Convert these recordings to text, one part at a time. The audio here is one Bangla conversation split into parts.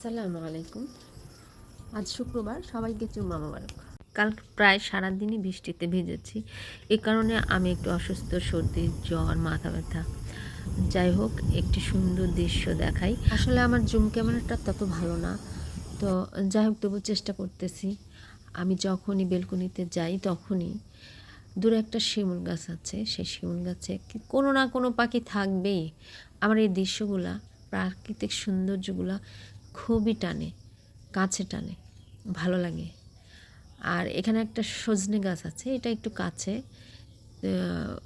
আসসালামু আলাইকুম। আজ শুক্রবার, সবাইকে জুম্মা মোবারক। কাল প্রায় সারাদিনই বৃষ্টিতে ভিজেছি। এ কারণে আমি একটু অসুস্থ, সর্দি, জ্বর, মাথা ব্যথা। যাই হোক, একটি সুন্দর দৃশ্য দেখাই। আসলে আমার জুম ক্যামেরাটা তত ভালো না, তো যাই হোক তবু চেষ্টা করতেছি। আমি যখনই বেলকনিতে যাই তখনই দূরে একটা শিমুল গাছ আছে, সেই শিমুল গাছে কোনো না কোনো পাখি থাকবেই। আমার এই দৃশ্যগুলা, প্রাকৃতিক সৌন্দর্যগুলা খুবই টানে, কাছে টানে, ভালো লাগে। আর এখানে একটা সজনে গাছ আছে, এটা একটু কাছে,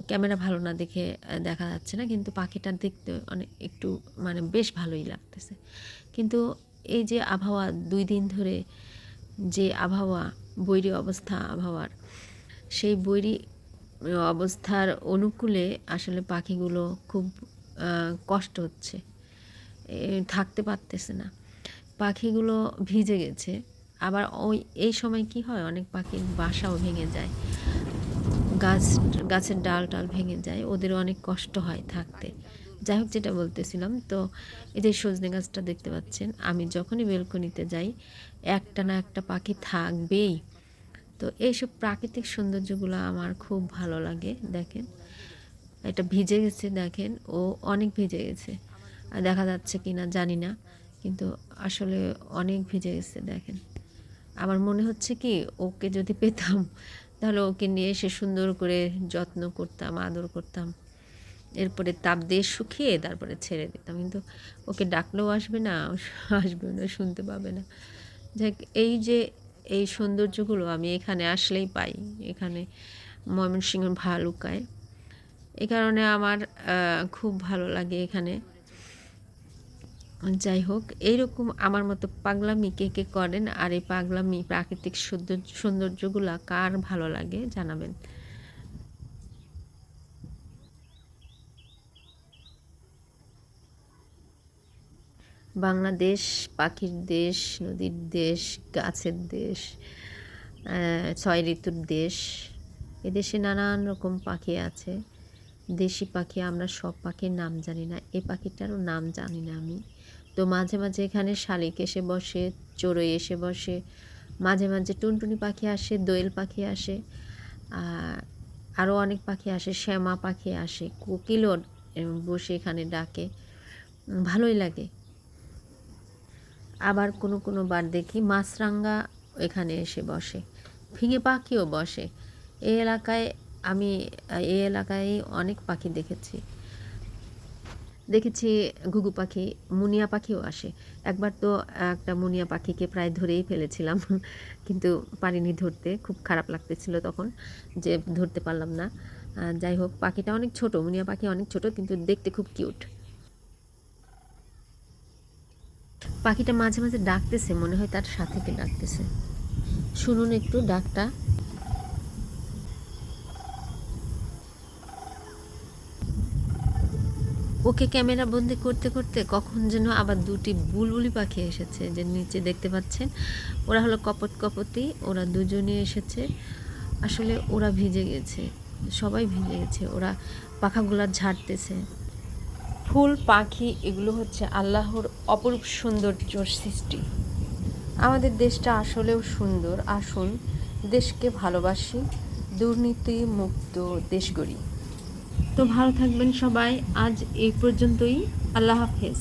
ক্যামেরা ভালো না দেখে দেখা যাচ্ছে না, কিন্তু পাখিটা দেখতে অনেক একটু মানে বেশ ভালোই লাগতেছে। কিন্তু এই যে আবহাওয়া 2 দিন ধরে যে আবহাওয়া, বৈরী অবস্থা আবহাওয়ার, সেই বৈরী অবস্থার অনুকূলে আসলে পাখিগুলো খুব কষ্ট হচ্ছে, থাকতে পারতেছে না। পাখিগুলো ভিজে গেছে। আবার এই সময় কি হয়, অনেক পাখির বাসাও ভেঙে যায়, গাছের ডাল টাল ভেঙে যায়, ওদের অনেক কষ্ট হয় থাকতে। যাই হোক, যেটা বলতেছিলাম, তো এই যে সজনে গাছটা দেখতে পাচ্ছেন, আমি যখনই বেলকনিতে যাই একটা না একটা পাখি থাকবেই। তো এইসব প্রাকৃতিক সৌন্দর্যগুলো আমার খুব ভালো লাগে। দেখেন, এটা ভিজে গেছে, দেখেন ও অনেক ভিজে গেছে, আর দেখা যাচ্ছে কি না জানি না, কিন্তু আসলে অনেক ভিজে গেছে। দেখেন, আমার মনে হচ্ছে কি ওকে যদি পেতাম তাহলে ওকে নিয়ে এসে সুন্দর করে যত্ন করতাম, আদর করতাম, এরপরে তাপ দিয়ে শুকিয়ে তারপরে ছেড়ে দিতাম। কিন্তু ওকে ডাকলেও আসবে না, আসবে না, শুনতে পাবে না। যাক, এই যে এই সৌন্দর্যগুলো আমি এখানে আসলেই পাই, এখানে ময়মনসিংহ ভালুকায়। এই কারণে আমার খুব ভালো লাগে এখানে। যাই হোক, এইরকম আমার মতো পাগলামি কে কে করেন, আর এই পাগলামি প্রাকৃতিক সৌন্দর্যগুলা কার ভালো লাগে জানাবেন। বাংলাদেশ পাখির দেশ, নদীর দেশ, গাছের দেশ, 6 ঋতুর দেশ। এদেশে নানান রকম পাখি আছে। দেশি পাখি, আমরা সব পাখির নাম জানি না, এই পাখিটারও নাম জানি না আমি। তো মাঝে মাঝে এখানে শালিক এসে বসে, চড়ুই এসে বসে, মাঝে মাঝে টুনটুনি পাখি আসে, দোয়েল পাখি আসে, আরও অনেক পাখি আসে, শ্যামা পাখি আসে, কোকিলও বসে এখানে ডাকে, ভালোই লাগে। আবার কোনো কোনো বার দেখি মাছরাঙা এখানে এসে বসে, ফিঙে পাখিও বসে। এই এলাকায় আমি এই এলাকায় অনেক পাখি দেখেছি ঘুঘু পাখি, মুনিয়া পাখিও আসে। একবার তো একটা মুনিয়া পাখিকে প্রায় ধরেই ফেলেছিলাম, কিন্তু পারিনি ধরতে, খুব খারাপ লাগতেছিল তখন যে ধরতে পারলাম না। যাই হোক, পাখিটা অনেক ছোট, মুনিয়া পাখি অনেক ছোট, কিন্তু দেখতে খুব কিউট। পাখিটা মাঝে মাঝে ডাকতেছে, মনে হয় তার সাথীকে ডাকতেছে। শুনুন একটু ডাকটা। ওকে ক্যামেরা বন্দি করতে করতে কখন যেন আবার 2টি বুলবুলি পাখি এসেছে, যে নিচে দেখতে পাচ্ছেন, ওরা হলো কপত কপতি, ওরা দুজনে এসেছে। আসলে ওরা ভিজে গেছে, সবাই ভিজে গেছে, ওরা পাখাগুলা ঝাড়তেছে। ফুল, পাখি, এগুলো হচ্ছে আল্লাহর অপরূপ সৌন্দর্যর সৃষ্টি। আমাদের দেশটা আসলেও সুন্দর। আসুন দেশকে ভালোবাসি, দুর্নীতি মুক্ত দেশ গড়ি। তো ভালো থাকবেন সবাই, আজ এই পর্যন্তই। আল্লাহ হাফেজ।